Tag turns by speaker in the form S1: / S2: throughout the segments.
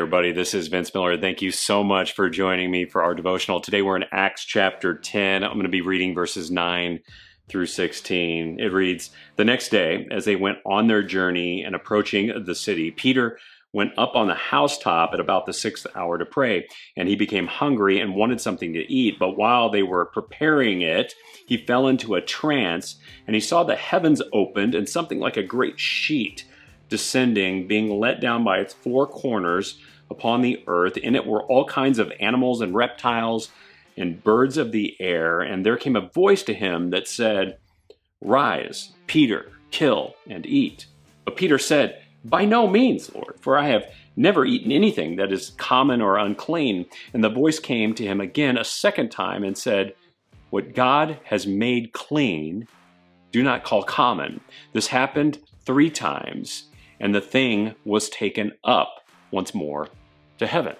S1: everybody. This is Vince Miller. Thank you so much for joining me for our devotional. Today we're in Acts chapter 10. I'm going to be reading verses 9 through 16. It reads, "The next day, as they went on their journey and approaching the city, Peter went up on the housetop at about the 6th hour to pray, and he became hungry and wanted something to eat. But while they were preparing it, he fell into a trance, and he saw the heavens opened and something like a great sheet descending, being let down by its four corners upon the earth. In it were all kinds of animals and reptiles and birds of the air. And there came a voice to him that said, 'Rise, Peter, kill and eat.' But Peter said, 'By no means, Lord, for I have never eaten anything that is common or unclean.' And the voice came to him again a second time and said, 'What God has made clean, do not call common.' This happened 3 times, and the thing was taken up once more to heaven."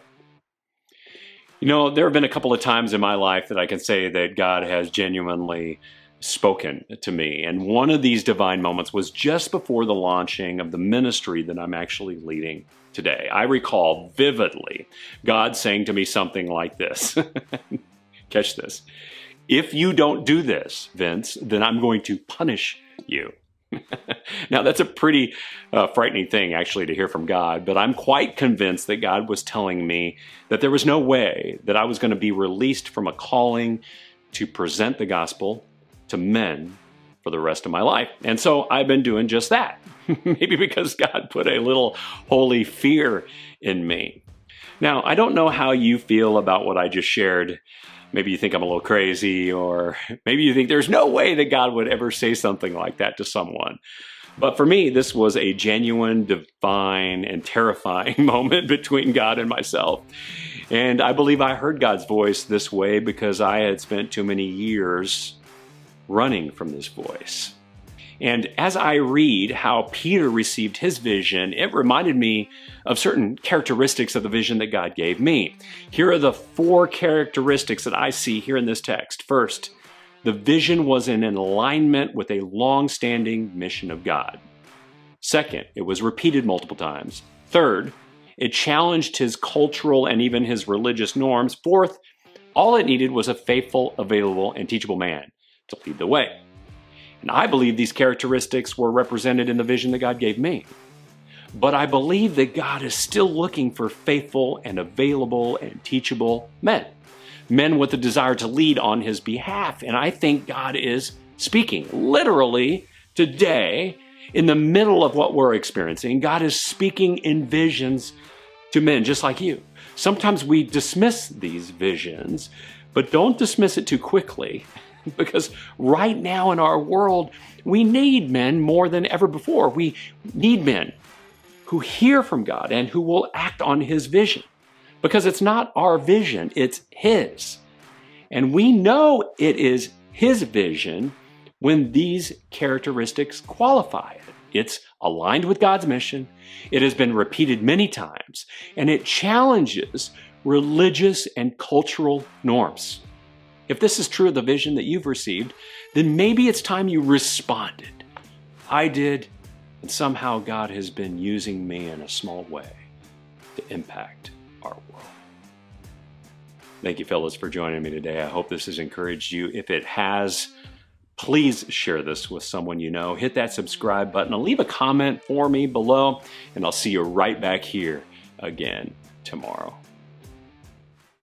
S1: You know, there have been a couple of times in my life that I can say that God has genuinely spoken to me. And one of these divine moments was just before the launching of the ministry that I'm actually leading today. I recall vividly God saying to me something like this. Catch this. "If you don't do this, Vince, then I'm going to punish you." Now, that's a pretty frightening thing, actually, to hear from God, but I'm quite convinced that God was telling me that there was no way that I was going to be released from a calling to present the gospel to men for the rest of my life. And so I've been doing just that, maybe because God put a little holy fear in me. Now, I don't know how you feel about what I just shared. Maybe you think I'm a little crazy, or maybe you think there's no way that God would ever say something like that to someone. But for me, this was a genuine, divine, and terrifying moment between God and myself. And I believe I heard God's voice this way because I had spent too many years running from this voice. And as I read how Peter received his vision, it reminded me of certain characteristics of the vision that God gave me. Here are the 4 characteristics that I see here in this text. First, the vision was in alignment with a long-standing mission of God. Second, it was repeated multiple times. Third, it challenged his cultural and even his religious norms. Fourth, all it needed was a faithful, available, and teachable man to lead the way. And I believe these characteristics were represented in the vision that God gave me. But I believe that God is still looking for faithful and available and teachable men. Men with a desire to lead on his behalf. And I think God is speaking literally today in the middle of what we're experiencing. God is speaking in visions to men just like you. Sometimes we dismiss these visions, but don't dismiss it too quickly. Because right now in our world, we need men more than ever before. We need men who hear from God and who will act on his vision. Because it's not our vision, it's his. And we know it is his vision when these characteristics qualify it. It's aligned with God's mission. It has been repeated many times, and it challenges religious and cultural norms. If this is true of the vision that you've received, then maybe it's time you responded. I did, and somehow God has been using me in a small way to impact our world. Thank you, fellas, for joining me today. I hope this has encouraged you. If it has, please share this with someone you know. Hit that subscribe button and leave a comment for me below, and I'll see you right back here again tomorrow.